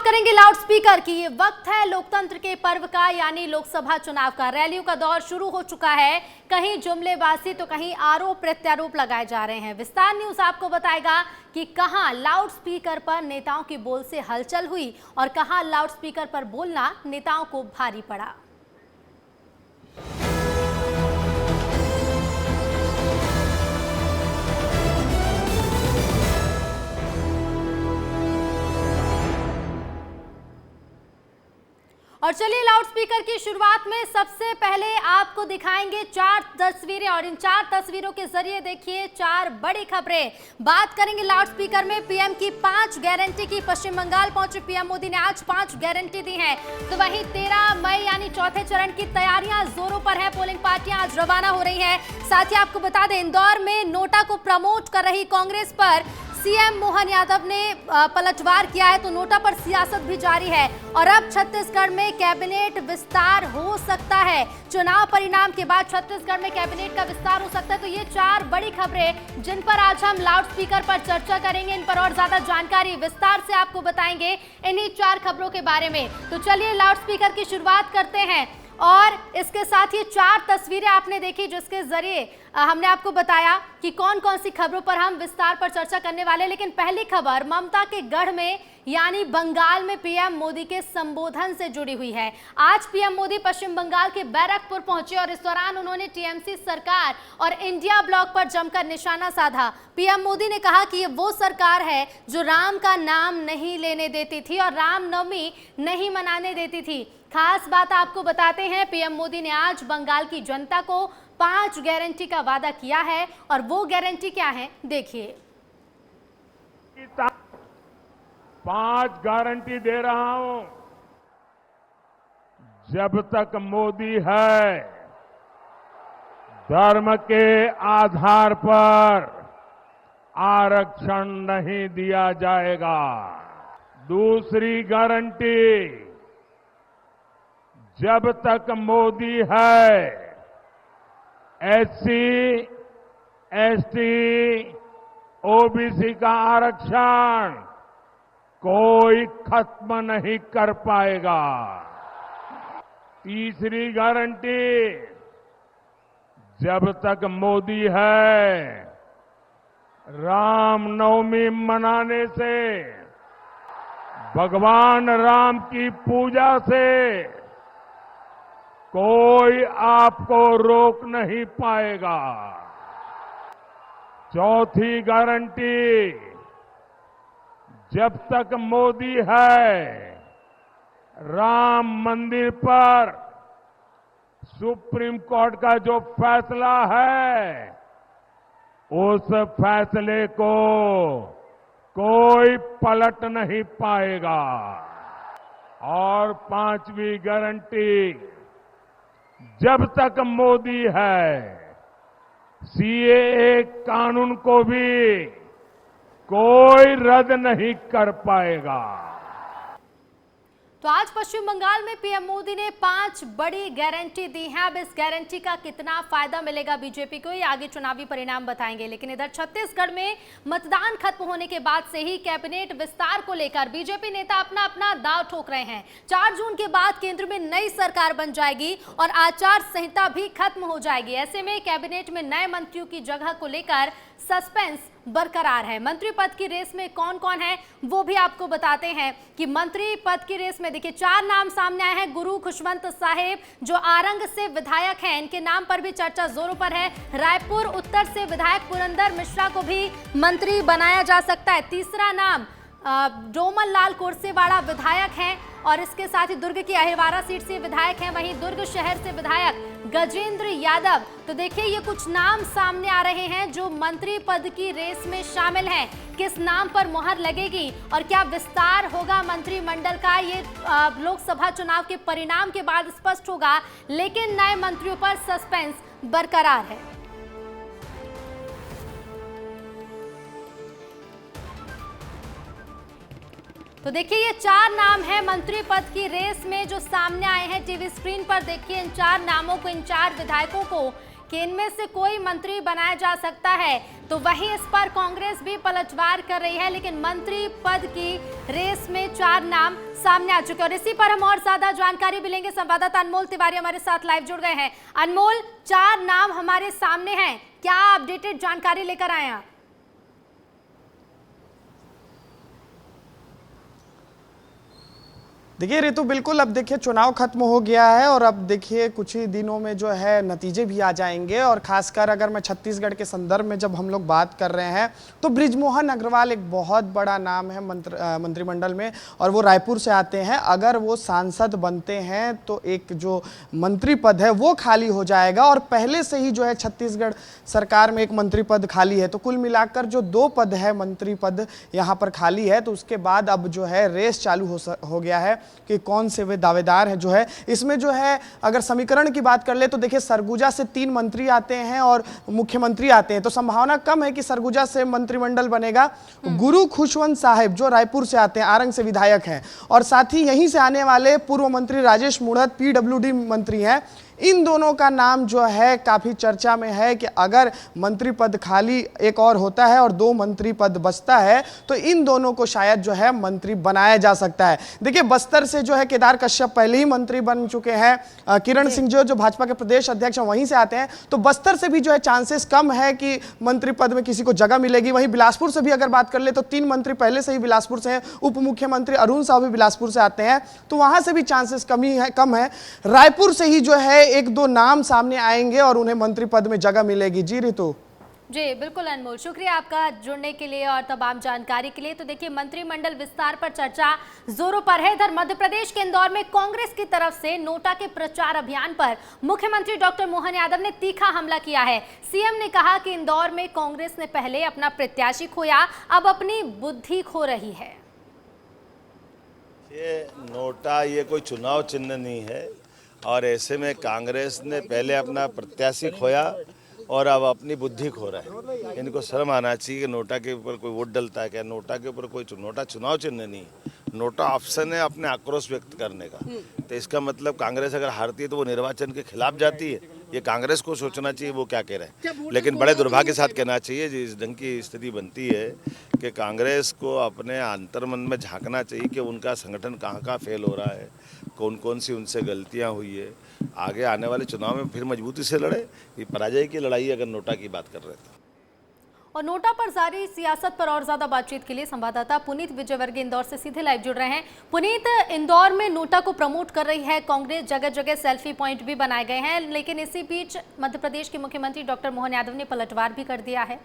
करेंगे loud speaker की। ये वक्त है लोकतंत्र के पर्व का, यानी लोकसभा चुनाव का। रैलियों का दौर शुरू हो चुका है। कहीं जुमलेबाजी तो कहीं आरोप प्रत्यारोप लगाए जा रहे हैं। विस्तार न्यूज आपको बताएगा कि कहां लाउड स्पीकर पर नेताओं की बोल से हलचल हुई और कहां लाउड स्पीकर पर बोलना नेताओं को भारी पड़ा। और चलिए लाउड स्पीकर की शुरुआत में सबसे पहले आपको दिखाएंगे 4 तस्वीरें और इन 4 तस्वीरों के जरिए देखिए 4 बड़ी खबरें। बात करेंगे लाउड स्पीकर में पीएम की 5 गारंटी की। पश्चिम बंगाल पहुंचे पीएम मोदी ने आज 5 गारंटी दी हैं। तो वहीं 13 मई यानी चौथे चरण की तैयारियां जोरों पर है। पोलिंग पार्टियां आज रवाना हो रही है। साथ ही आपको बता दें, इंदौर में नोटा को प्रमोट कर रही कांग्रेस पर सीएम मोहन यादव ने पलटवार किया है। तो नोटा पर सियासत भी जारी है और अब छत्तीसगढ़ में कैबिनेट विस्तार हो सकता है। चुनाव परिणाम के बाद छत्तीसगढ़ में कैबिनेट का विस्तार हो सकता है। तो ये 4 बड़ी खबरें जिन पर आज हम लाउड स्पीकर पर चर्चा करेंगे। इन पर और ज्यादा जानकारी विस्तार से आपको बताएंगे इन्हीं 4 खबरों के बारे में। तो चलिए लाउड स्पीकर की शुरुआत करते हैं और इसके साथ ही 4 तस्वीरें आपने देखी जिसके जरिए हमने आपको बताया कि कौन कौन सी खबरों पर हम विस्तार पर चर्चा करने वाले। लेकिन पहली खबर ममता के गढ़ में यानी बंगाल में पीएम मोदी के संबोधन से जुड़ी हुई है। आज पीएम मोदी पश्चिम बंगाल के बैरकपुर पहुंचे और इस दौरान उन्होंने टीएमसी सरकार और इंडिया ब्लॉक पर जमकर निशाना साधा। पीएम मोदी ने कहा कि ये वो सरकार है जो राम का नाम नहीं लेने देती थी और रामनवमी नहीं मनाने देती थी। खास बात आपको बताते हैं, पीएम मोदी ने आज बंगाल की जनता को 5 गारंटी का वादा किया है और वो गारंटी क्या है देखिए। 5 गारंटी दे रहा हूं। जब तक मोदी है, धर्म के आधार पर आरक्षण नहीं दिया जाएगा। दूसरी गारंटी, जब तक मोदी है, एससी, एसटी, ओबीसी का आरक्षण कोई खत्म नहीं कर पाएगा। तीसरी गारंटी, जब तक मोदी है, रामनवमी मनाने से, भगवान राम की पूजा से कोई आपको रोक नहीं पाएगा। चौथी गारंटी, जब तक मोदी है, राम मंदिर पर सुप्रीम कोर्ट का जो फैसला है, उस फैसले को कोई पलट नहीं पाएगा। और 5वीं गारंटी, जब तक मोदी है, सीएए कानून को भी कोई रद्द नहीं कर पाएगा। तो आज पश्चिम बंगाल में पीएम मोदी ने 5 बड़ी गारंटी दी है। अब इस गारंटी का कितना फायदा मिलेगा बीजेपी को, ये आगे चुनावी परिणाम बताएंगे। लेकिन इधर छत्तीसगढ़ में मतदान खत्म होने के बाद से ही कैबिनेट विस्तार को लेकर बीजेपी नेता अपना अपना दांव ठोक रहे हैं। 4 जून के बाद केंद्र में नई सरकार बन जाएगी और आचार संहिता भी खत्म हो जाएगी। ऐसे में कैबिनेट में नए मंत्रियों की जगह को लेकर सस्पेंस बरकरार है। मंत्री पद की रेस में कौन कौन है वो भी आपको बताते हैं कि मंत्री पद की रेस में देखिए 4 नाम सामने आए हैं। गुरु खुशवंत साहेब जो आरंग से विधायक हैं, इनके नाम पर भी चर्चा जोरों पर है। रायपुर उत्तर से विधायक पुरंदर मिश्रा को भी मंत्री बनाया जा सकता है। तीसरा नाम डोमन लाल कोरसेवाड़ा विधायक हैं और इसके साथ ही दुर्ग की अहिरवारा सीट से विधायक हैं। वहीं दुर्ग शहर से विधायक गजेंद्र यादव। तो देखिए ये कुछ नाम सामने आ रहे हैं जो मंत्री पद की रेस में शामिल हैं। किस नाम पर मुहर लगेगी और क्या विस्तार होगा मंत्रिमंडल का, ये लोकसभा चुनाव के परिणाम के बाद स्पष्ट होगा। लेकिन नए मंत्रियों पर सस्पेंस बरकरार है। तो देखिए ये 4 नाम हैं मंत्री पद की रेस में जो सामने आए हैं टीवी स्क्रीन पर। देखिए इन 4 नामों को, इन 4 विधायकों को कि इनमें से कोई मंत्री बनाया जा सकता है, तो वहीं इस पर कांग्रेस भी पलटवार कर रही है। लेकिन मंत्री पद की रेस में 4 नाम सामने आ चुके हैं और इसी पर हम और ज्यादा जानकारी भी लेंगे। संवाददाता अनमोल तिवारी हमारे साथ लाइव जुड़ गए हैं। अनमोल, 4 नाम हमारे सामने हैं, क्या अपडेटेड जानकारी लेकर आए हैं? देखिए ऋतु, बिल्कुल अब देखिए चुनाव खत्म हो गया है और अब देखिए कुछ ही दिनों में जो है नतीजे भी आ जाएंगे। और खासकर अगर मैं छत्तीसगढ़ के संदर्भ में जब हम लोग बात कर रहे हैं तो बृजमोहन अग्रवाल एक बहुत बड़ा नाम है मंत्रिमंडल में और वो रायपुर से आते हैं। अगर वो सांसद बनते हैं तो एक जो मंत्री पद है वो खाली हो जाएगा और पहले से ही जो है छत्तीसगढ़ सरकार में एक मंत्री पद खाली है। तो कुल मिलाकर जो 2 पद है मंत्री पद यहाँ पर खाली है। तो उसके बाद अब जो है रेस चालू हो गया है कि कौन से वे दावेदार हैं। जो है इसमें जो है अगर समीकरण की बात कर ले तो देखिए सरगुजा से 3 मंत्री आते हैं और मुख्यमंत्री आते हैं, तो संभावना कम है कि सरगुजा से मंत्रिमंडल बनेगा। गुरु खुशवंत साहिब जो रायपुर से आते हैं, आरंग से विधायक हैं, और साथ ही यहीं से आने वाले पूर्व मंत्री राजेश मूणत पीडब्ल्यूडी मंत्री हैं। इन दोनों का नाम जो है काफ़ी चर्चा में है कि अगर मंत्री पद खाली एक और होता है और 2 मंत्री पद बचता है तो इन दोनों को शायद जो है मंत्री बनाया जा सकता है। देखिए बस्तर से जो है केदार कश्यप पहले ही मंत्री बन चुके हैं। किरण सिंह जो भाजपा के प्रदेश अध्यक्ष हैं वहीं से आते हैं, तो बस्तर से भी जो है चांसेस कम है कि मंत्री पद में किसी को जगह मिलेगी। वहीं बिलासपुर से भी अगर बात कर ले तो 3 मंत्री पहले से ही बिलासपुर से हैं। उप मुख्यमंत्री अरुण साहू भी बिलासपुर से आते हैं, तो वहां से भी चांसेस कम है। रायपुर से ही जो है 1-2 नाम सामने आएंगे और उन्हें मंत्री पद में जगह मिलेगी। जी ऋतु। जी बिल्कुल अनमोल, शुक्रिया आपका जुड़ने के लिए और तमाम जानकारी के लिए। तो देखिए मंत्रिमंडल विस्तार पर चर्चा जोरों पर है। इधर मध्य प्रदेश के इंदौर में कांग्रेस की तरफ से नोटा के प्रचार अभियान पर मुख्यमंत्री डॉक्टर मोहन यादव ने तीखा हमला किया है। सीएम ने कहा कि इंदौर में कांग्रेस ने पहले अपना प्रत्याशी खोया, अब अपनी बुद्धि खो रही है। ये नोटा ये कोई चुनाव चिन्ह नहीं है और ऐसे में कांग्रेस ने पहले अपना प्रत्याशी खोया और अब अपनी बुद्धि खो रहा है। इनको शर्म आना चाहिए कि नोटा के ऊपर कोई वोट डलता है क्या? नोटा के ऊपर कोई नोटा चुनाव चिन्ह नहीं, नोटा ऑप्शन है अपने आक्रोश व्यक्त करने का। तो इसका मतलब कांग्रेस अगर हारती है तो वो निर्वाचन के खिलाफ जाती है। ये कांग्रेस को सोचना चाहिए वो क्या कह रहे हैं। लेकिन बड़े दुर्भाग्य के साथ कहना चाहिए जिस ढंग की स्थिति बनती है कि कांग्रेस को अपने अंतर्मन में झांकना चाहिए कि उनका संगठन कहाँ फेल हो रहा है, कौन कौन सी उनसे गलतियाँ हुई है। आगे आने वाले चुनाव में फिर मजबूती से लड़े। ये पराजय की लड़ाई अगर नोटा की बात कर रहे थे। और नोटा पर जारी सियासत पर और ज्यादा बातचीत के लिए संवाददाता पुनीत विजयवर्गीय इंदौर से सीधे लाइव जुड़ रहे हैं। पुनीत, इंदौर में नोटा को प्रमोट कर रही है कांग्रेस, जगह जगह सेल्फी पॉइंट भी बनाए गए हैं, लेकिन इसी बीच मध्य प्रदेश के मुख्यमंत्री डॉक्टर मोहन यादव ने पलटवार भी कर दिया है।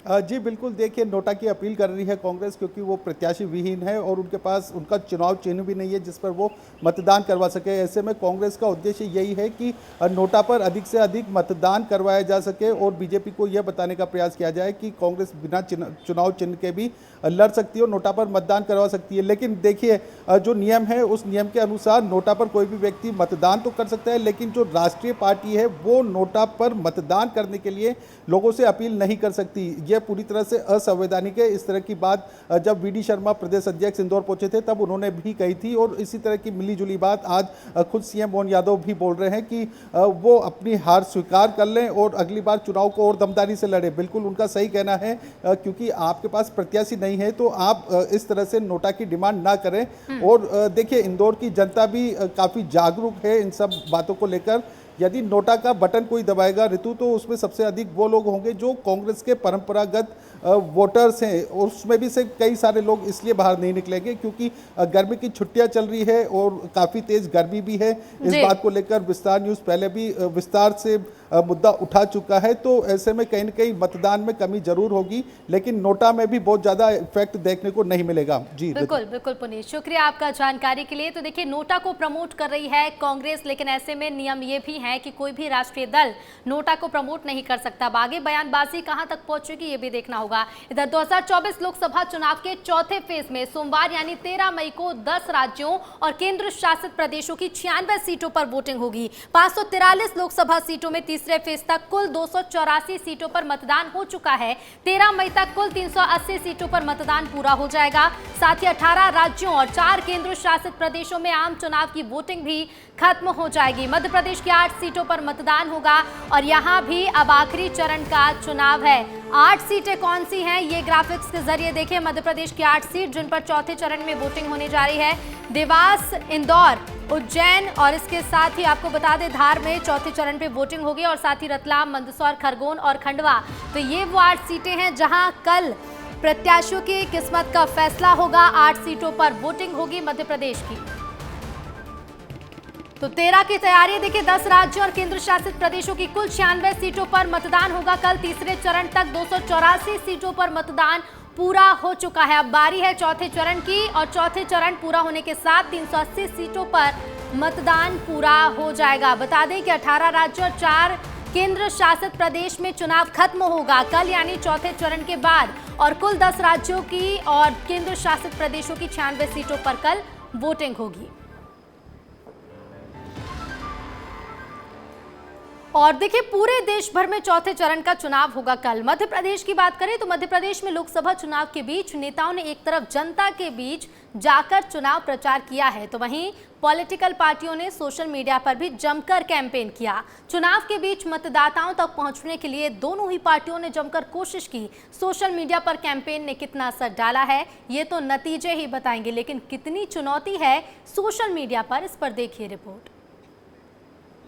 जी बिल्कुल, देखिए नोटा की अपील कर रही है कांग्रेस क्योंकि वो प्रत्याशी विहीन है और उनके पास उनका चुनाव चिन्ह भी नहीं है जिस पर वो मतदान करवा सके। ऐसे में कांग्रेस का उद्देश्य यही है कि नोटा पर अधिक से अधिक मतदान करवाया जा सके और बीजेपी को यह बताने का प्रयास किया जाए कि कांग्रेस बिना चुनाव चिन्ह के भी लड़ सकती है और नोटा पर मतदान करवा सकती है। लेकिन देखिए जो नियम है उस नियम के अनुसार नोटा पर कोई भी व्यक्ति मतदान तो कर सकता है, लेकिन जो राष्ट्रीय पार्टी है वो नोटा पर मतदान करने के लिए लोगों से अपील नहीं कर सकती। यह पूरी तरह से असंवैधानिक है। इस तरह की बात जब वीडी शर्मा प्रदेश अध्यक्ष इंदौर पहुंचे थे तब उन्होंने भी कही थी और इसी तरह की मिली जुली बात आज खुद सीएम मोहन यादव भी बोल रहे हैं कि वो अपनी हार स्वीकार कर लें और अगली बार चुनाव को और दमदारी से लड़े। बिल्कुल उनका सही कहना है, क्योंकि आपके पास प्रत्याशी नहीं है तो आप इस तरह से नोटा की डिमांड ना करें। और देखिए इंदौर की जनता भी काफ़ी जागरूक है इन सब बातों को लेकर। यदि नोटा का बटन कोई दबाएगा ऋतु तो उसमें सबसे अधिक वो लोग होंगे जो कांग्रेस के परंपरागत वोटर्स हैं और उसमें भी से कई सारे लोग इसलिए बाहर नहीं निकलेंगे क्योंकि गर्मी की छुट्टियां चल रही है और काफ़ी तेज गर्मी भी है। इस बात को लेकर विस्तार न्यूज़ पहले भी विस्तार से मुद्दा उठा चुका है। तो ऐसे में कहीं न कहीं मतदान में कमी जरूर होगी, लेकिन नोटा में भी बहुत ज़्यादा इफेक्ट देखने को नहीं मिलेगा। जी बिल्कुल बिल्कुल पुनीत, शुक्रिया आपका जानकारी के लिए। तो देखिए नोटा को प्रमोट कर रही है कांग्रेस, लेकिन ऐसे में नियम ये भी है कि कोई भी राष्ट्रीय दल नोटा को प्रमोट नहीं कर सकता। आगे बयानबाजी कहां तक पहुंचेगी ये भी देखना होगा। इधर 2024 लोकसभा चुनाव के चौथे फेज में सोमवार यानी 13 मई को 10 राज्यों और केंद्र शासित प्रदेशों की 96 सीटों पर वोटिंग होगी। 543 लोकसभा सीटों में तीसरे फेज तक कुल 284 सीटों पर मतदान हो चुका है। 13 मई तक कुल 380 सीटों पर मतदान पूरा हो जाएगा। साथ ही 18 राज्यों और 4 केंद्र शासित प्रदेशों में आम चुनाव की वोटिंग भी खत्म हो जाएगी। मध्य प्रदेश की 8 सीटों पर मतदान होगा और यहां भी अब आखिरी चरण का चुनाव है। 8 सीटें कौन सी हैं, ये ग्राफिक्स के जरिए देखें। मध्य प्रदेश की 8 सीट जिन पर चौथे चरण में वोटिंग होने जा रही है, देवास, इंदौर, उज्जैन और इसके साथ ही आपको बता दें धार में चौथे चरण पे वोटिंग होगी और साथ ही रतलाम, मंदसौर, खरगोन और खंडवा। तो ये वो 8 सीटें हैं जहां कल प्रत्याशियों की किस्मत का फैसला होगा। 8 सीटों पर वोटिंग होगी मध्य प्रदेश की। तो 13 की तैयारी देखिए। 10 राज्यों और केंद्र शासित प्रदेशों की कुल 96 सीटों पर मतदान होगा कल। तीसरे चरण तक 284 सीटों पर मतदान पूरा हो चुका है। अब बारी है चौथे चरण की और चौथे चरण पूरा होने के साथ 380 सीटों पर मतदान पूरा हो जाएगा। बता दें कि 18 राज्यों और 4 केंद्र शासित प्रदेश में चुनाव खत्म होगा कल, यानी चौथे चरण के बाद, और कुल 10 राज्यों की और केंद्र शासित प्रदेशों की 96 सीटों पर कल वोटिंग होगी। और देखिए पूरे देश भर में चौथे चरण का चुनाव होगा कल। मध्य प्रदेश की बात करें तो मध्य प्रदेश में लोकसभा चुनाव के बीच नेताओं ने एक तरफ जनता के बीच जाकर चुनाव प्रचार किया है, तो वहीं पॉलिटिकल पार्टियों ने सोशल मीडिया पर भी जमकर कैंपेन किया। चुनाव के बीच मतदाताओं तक पहुंचने के लिए दोनों ही पार्टियों ने जमकर कोशिश की। सोशल मीडिया पर कैंपेन ने कितना असर डाला है ये तो नतीजे ही बताएंगे, लेकिन कितनी चुनौती है सोशल मीडिया पर, इस पर देखिए रिपोर्ट।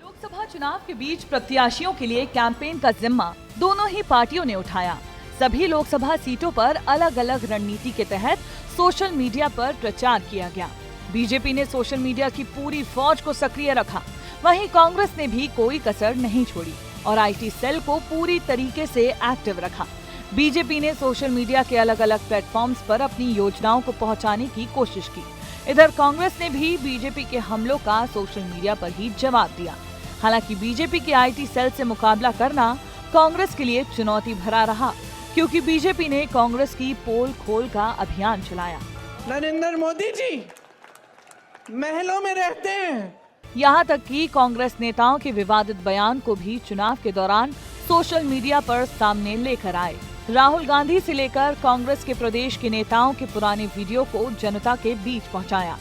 लोकसभा चुनाव के बीच प्रत्याशियों के लिए कैंपेन का जिम्मा दोनों ही पार्टियों ने उठाया। सभी लोकसभा सीटों पर अलग अलग रणनीति के तहत सोशल मीडिया पर प्रचार किया गया। बीजेपी ने सोशल मीडिया की पूरी फौज को सक्रिय रखा, वहीं कांग्रेस ने भी कोई कसर नहीं छोड़ी और आईटी सेल को पूरी तरीके से एक्टिव रखा। बीजेपी ने सोशल मीडिया के अलग अलग प्लेटफॉर्म्स पर अपनी योजनाओं को पहुंचाने की कोशिश की। इधर कांग्रेस ने भी बीजेपी के हमलों का सोशल मीडिया पर ही जवाब दिया। हालांकि बीजेपी के आईटी सेल से मुकाबला करना कांग्रेस के लिए चुनौती भरा रहा, क्योंकि बीजेपी ने कांग्रेस की पोल खोल का अभियान चलाया। नरेंद्र मोदी जी महलों में रहते हैं। यहाँ तक कि कांग्रेस नेताओं के विवादित बयान को भी चुनाव के दौरान सोशल मीडिया पर सामने लेकर आए। राहुल गांधी से लेकर कांग्रेस के प्रदेश के नेताओं के पुराने वीडियो को जनता के बीच पहुँचाया।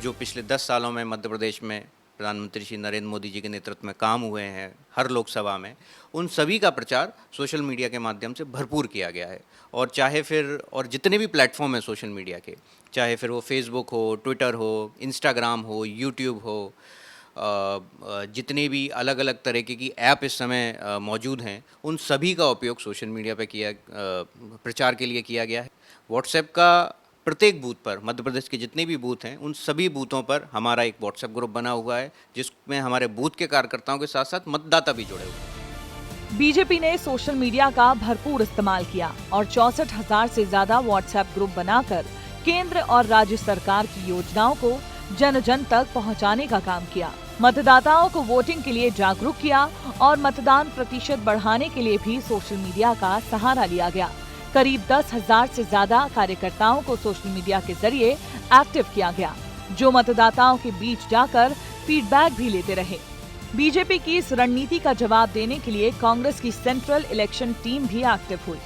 जो पिछले 10 सालों में मध्य प्रदेश में प्रधानमंत्री श्री नरेंद्र मोदी जी के नेतृत्व में काम हुए हैं हर लोकसभा में, उन सभी का प्रचार सोशल मीडिया के माध्यम से भरपूर किया गया है। और चाहे फिर और जितने भी प्लेटफॉर्म हैं सोशल मीडिया के, चाहे फिर वो फेसबुक हो, ट्विटर हो, इंस्टाग्राम हो, यूट्यूब हो, जितने भी अलग अलग तरीके की ऐप इस समय मौजूद हैं, उन सभी का उपयोग सोशल मीडिया पे प्रचार के लिए किया गया है। व्हाट्सएप का प्रत्येक बूथ पर, मध्य प्रदेश के जितने भी बूथ हैं उन सभी बूथों पर हमारा एक व्हाट्सएप ग्रुप बना हुआ है, जिसमें हमारे बूथ के कार्यकर्ताओं के साथ साथ मतदाता भी जुड़े हुए हैं। बीजेपी ने सोशल मीडिया का भरपूर इस्तेमाल किया और 64,000 से ज्यादा व्हाट्सएप ग्रुप बनाकर केंद्र और राज्य सरकार की योजनाओं को जन जन तक पहुंचाने का काम किया। मतदाताओं को वोटिंग के लिए जागरूक किया और मतदान प्रतिशत बढ़ाने के लिए भी सोशल मीडिया का सहारा लिया गया। करीब 10,000 से ज्यादा कार्यकर्ताओं को सोशल मीडिया के जरिए एक्टिव किया गया, जो मतदाताओं के बीच जाकर फीडबैक भी लेते रहे। बीजेपी की इस रणनीति का जवाब देने के लिए कांग्रेस की सेंट्रल इलेक्शन टीम भी एक्टिव हुई।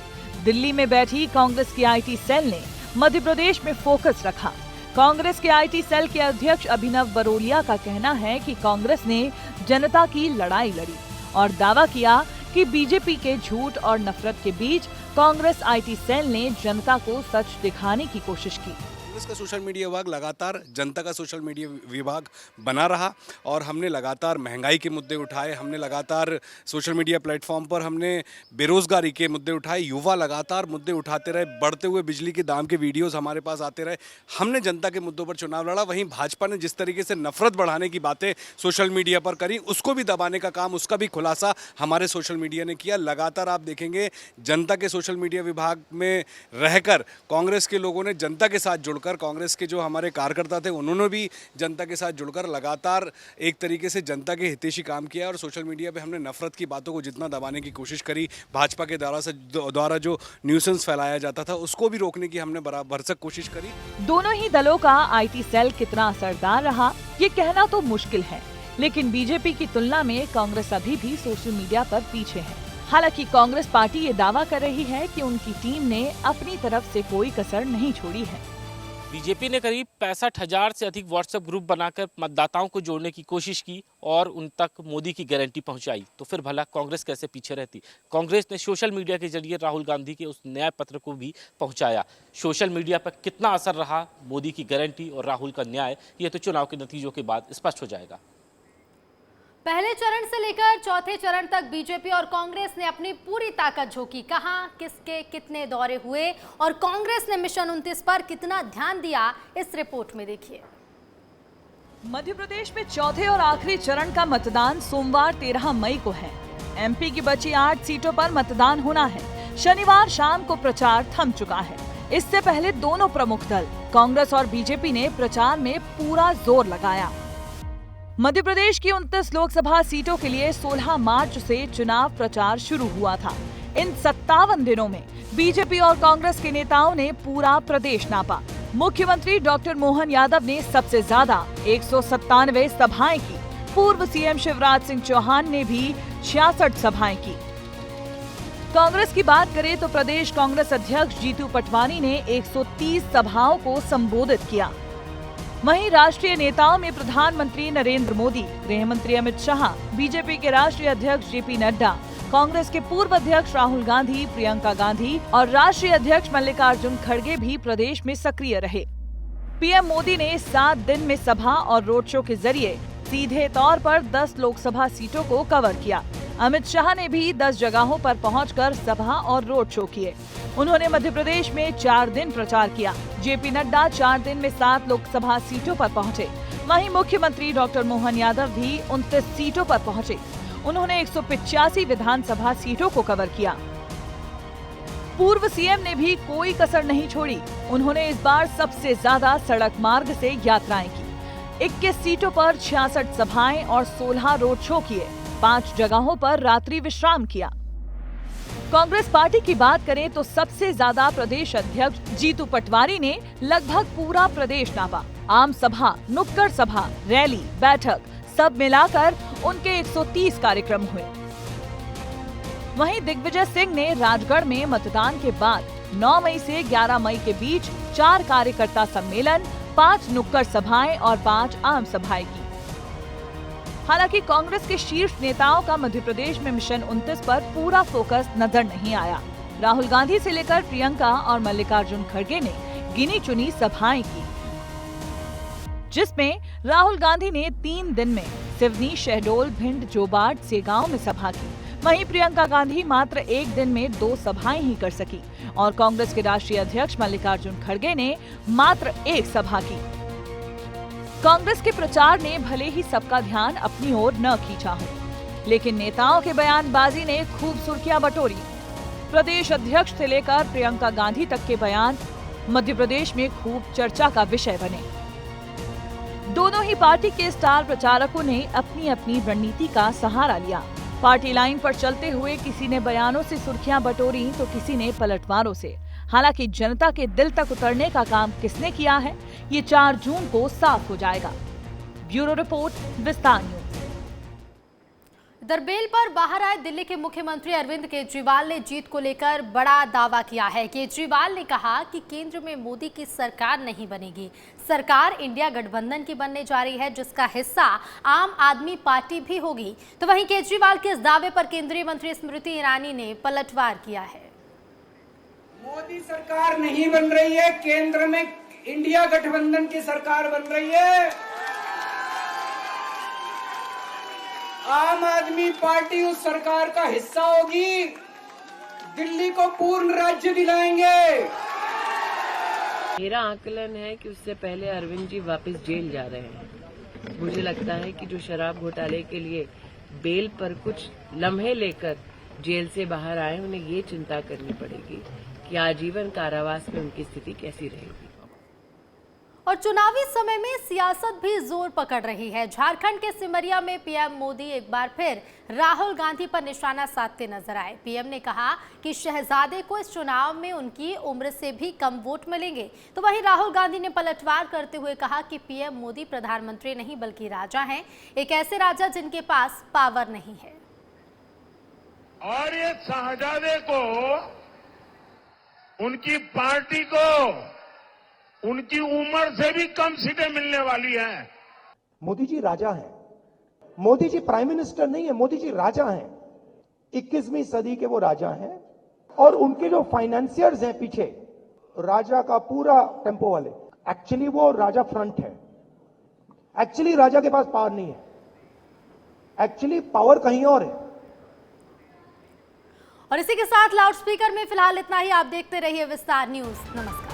दिल्ली में बैठी कांग्रेस की आईटी सेल ने मध्य प्रदेश में फोकस रखा। कांग्रेस के आईटी सेल के अध्यक्ष अभिनव बरोलिया का कहना है कि कांग्रेस ने जनता की लड़ाई लड़ी और दावा किया कि बीजेपी के झूठ और नफरत के बीच कांग्रेस आईटी सेल ने जनता को सच दिखाने की कोशिश की। कांग्रेस का सोशल मीडिया विभाग लगातार जनता का सोशल मीडिया विभाग बना रहा और हमने लगातार महंगाई के मुद्दे उठाए, हमने लगातार सोशल मीडिया प्लेटफॉर्म पर हमने बेरोजगारी के मुद्दे उठाए, युवा लगातार मुद्दे उठाते रहे, बढ़ते हुए बिजली के दाम के वीडियोस हमारे पास आते रहे। हमने जनता के मुद्दों पर चुनाव लड़ा। वहीं भाजपा ने जिस तरीके से नफरत बढ़ाने की बातें सोशल मीडिया पर करी, उसको भी दबाने का काम, उसका भी खुलासा हमारे सोशल मीडिया ने किया। लगातार आप देखेंगे जनता के सोशल मीडिया विभाग में रहकर कांग्रेस के लोगों ने जनता के साथ जुड़कर, कांग्रेस के जो हमारे कार्यकर्ता थे उन्होंने भी जनता के साथ जुड़कर लगातार एक तरीके से जनता के हितैषी काम किया। और सोशल मीडिया पे हमने नफरत की बातों को जितना दबाने की कोशिश करी, भाजपा के द्वारा जो न्यूसेंस फैलाया जाता था उसको भी रोकने की हमने भरसक कोशिश करी। दोनों ही दलों का आईटी सेल कितना असरदार रहा ये कहना तो मुश्किल है, लेकिन बीजेपी की तुलना में कांग्रेस अभी भी सोशल मीडिया पर पीछे है। हालांकि कांग्रेस पार्टी ये दावा कर रही है कि उनकी टीम ने अपनी तरफ से कोई कसर नहीं छोड़ी है। बीजेपी ने करीब 65,000 से अधिक व्हाट्सएप ग्रुप बनाकर मतदाताओं को जोड़ने की कोशिश की और उन तक मोदी की गारंटी पहुंचाई, तो फिर भला कांग्रेस कैसे पीछे रहती। कांग्रेस ने सोशल मीडिया के जरिए राहुल गांधी के उस न्याय पत्र को भी पहुंचाया। सोशल मीडिया पर कितना असर रहा मोदी की गारंटी और राहुल का न्याय, ये तो चुनाव के नतीजों के बाद स्पष्ट हो जाएगा। पहले चरण से लेकर चौथे चरण तक बीजेपी और कांग्रेस ने अपनी पूरी ताकत झोंकी। कहां किसके कितने दौरे हुए और कांग्रेस ने मिशन 29 पर कितना ध्यान दिया, इस रिपोर्ट में देखिए। मध्य प्रदेश में चौथे और आखिरी चरण का मतदान सोमवार 13 मई को है। एमपी की बची 8 सीटों पर मतदान होना है। शनिवार शाम को प्रचार थम चुका है। इससे पहले दोनों प्रमुख दल कांग्रेस और बीजेपी ने प्रचार में पूरा जोर लगाया। मध्य प्रदेश की 29 लोकसभा सीटों के लिए 16 मार्च से चुनाव प्रचार शुरू हुआ था। इन 57 दिनों में बीजेपी और कांग्रेस के नेताओं ने पूरा प्रदेश नापा। मुख्यमंत्री डॉक्टर मोहन यादव ने सबसे ज्यादा 197 सभाएं की। पूर्व सीएम शिवराज सिंह चौहान ने भी 66 सभाएं की। कांग्रेस की बात करें तो प्रदेश कांग्रेस अध्यक्ष जीतू पटवानी ने 130 सभाओं को संबोधित किया। वहीं राष्ट्रीय नेताओं में प्रधानमंत्री नरेंद्र मोदी, गृह मंत्री अमित शाह, बीजेपी के राष्ट्रीय अध्यक्ष जेपी नड्डा, कांग्रेस के पूर्व अध्यक्ष राहुल गांधी, प्रियंका गांधी और राष्ट्रीय अध्यक्ष मल्लिकार्जुन खड़गे भी प्रदेश में सक्रिय रहे। पीएम मोदी ने 7 दिन में सभा और रोड शो के जरिए सीधे तौर पर 10 लोकसभा सीटों को कवर किया। अमित शाह ने भी 10 जगहों पर पहुंचकर सभा और रोड शो किए। उन्होंने मध्य प्रदेश में 4 दिन प्रचार किया। जेपी नड्डा 4 दिन में 7 लोकसभा सीटों पर पहुंचे। वहीं मुख्यमंत्री डॉक्टर मोहन यादव भी 29 सीटों पर पहुंचे। उन्होंने 185 विधानसभा सीटों को कवर किया। पूर्व सीएम ने भी कोई कसर नहीं छोड़ी। उन्होंने इस बार सबसे ज्यादा सड़क मार्ग से यात्राएं की। 21 सीटों पर 66 सभाएं और 16 रोड शो किए। 5 जगहों पर रात्रि विश्राम किया। कांग्रेस पार्टी की बात करें तो सबसे ज्यादा प्रदेश अध्यक्ष जीतू पटवारी ने लगभग पूरा प्रदेश नापा। आम सभा, नुक्कड़ सभा, रैली, बैठक सब मिलाकर उनके 130 कार्यक्रम हुए। वहीं दिग्विजय सिंह ने राजगढ़ में मतदान के बाद 9 मई से 11 मई के बीच 4 कार्यकर्ता सम्मेलन, 5 नुक्कड़ सभाएं और 5 आम सभाएं की। हालांकि कांग्रेस के शीर्ष नेताओं का मध्य प्रदेश में मिशन 29 पर पूरा फोकस नजर नहीं आया। राहुल गांधी से लेकर प्रियंका और मल्लिकार्जुन खड़गे ने गिनी चुनी सभाएं की, जिसमें राहुल गांधी ने 3 दिन में सिवनी, शहडोल, भिंड, जोबाट, सेगांव में सभा की। वहीं प्रियंका गांधी मात्र 1 दिन में 2 सभाएं ही कर सकी और कांग्रेस के राष्ट्रीय अध्यक्ष मल्लिकार्जुन खड़गे ने मात्र 1 सभा की। कांग्रेस के प्रचार ने भले ही सबका ध्यान अपनी ओर न खींचा हो, लेकिन नेताओं के बयानबाजी ने खूब सुर्खियां बटोरी। प्रदेश अध्यक्ष से लेकर प्रियंका गांधी तक के बयान मध्य प्रदेश में खूब चर्चा का विषय बने। दोनों ही पार्टी के स्टार प्रचारकों ने अपनी अपनी रणनीति का सहारा लिया। पार्टी लाइन पर चलते हुए किसी ने बयानों से सुर्खियां बटोरी तो किसी ने पलटवारों से। हालांकि जनता के दिल तक उतरने का काम किसने किया है, ये 4 जून को साफ हो जाएगा। ब्यूरो रिपोर्ट, विस्तार न्यूज। दरबेल पर बाहर आए दिल्ली के मुख्यमंत्री अरविंद केजरीवाल ने जीत को लेकर बड़ा दावा किया है। केजरीवाल ने कहा कि केंद्र में मोदी की सरकार नहीं बनेगी, सरकार इंडिया गठबंधन की बनने जा रही है, जिसका हिस्सा आम आदमी पार्टी भी होगी। तो वहीं केजरीवाल के इस दावे पर केंद्रीय मंत्री स्मृति ईरानी ने पलटवार किया है। मोदी सरकार नहीं बन रही है, केंद्र में इंडिया गठबंधन की सरकार बन रही है। आम आदमी पार्टी उस सरकार का हिस्सा होगी। दिल्ली को पूर्ण राज्य दिलाएंगे। मेरा आकलन है कि उससे पहले अरविंद जी वापस जेल जा रहे हैं। मुझे लगता है कि जो शराब घोटाले के लिए बेल पर कुछ लम्हे लेकर जेल से बाहर आए, उन्हें ये चिंता करनी पड़ेगी कि आजीवन कारावास में उनकी स्थिति कैसी रहेगी। और चुनावी समय में सियासत भी जोर पकड़ रही है। झारखंड के सिमरिया में पीएम मोदी एक बार फिर राहुल गांधी पर निशाना साधते नजर आए। पीएम ने कहा कि शहजादे को इस चुनाव में उनकी उम्र से भी कम वोट मिलेंगे। तो वहीं राहुल गांधी ने पलटवार करते हुए कहा कि पीएम मोदी प्रधानमंत्री नहीं बल्कि राजा हैं, एक ऐसे राजा जिनके पास पावर नहीं है। और ये शहजादे को, उनकी पार्टी को उनकी उम्र से भी कम सीटें मिलने वाली हैं। मोदी जी राजा हैं। मोदी जी प्राइम मिनिस्टर नहीं है, मोदी जी राजा हैं। 21वीं सदी के वो राजा हैं और उनके जो फाइनेंसियर्स हैं पीछे, राजा का पूरा टेम्पो वाले, एक्चुअली वो राजा फ्रंट है। एक्चुअली राजा के पास पावर नहीं है, एक्चुअली पावर कहीं और है। और इसी के साथ लाउडस्पीकर में फिलहाल इतना ही। आप देखते रहिए विस्तार न्यूज। नमस्कार।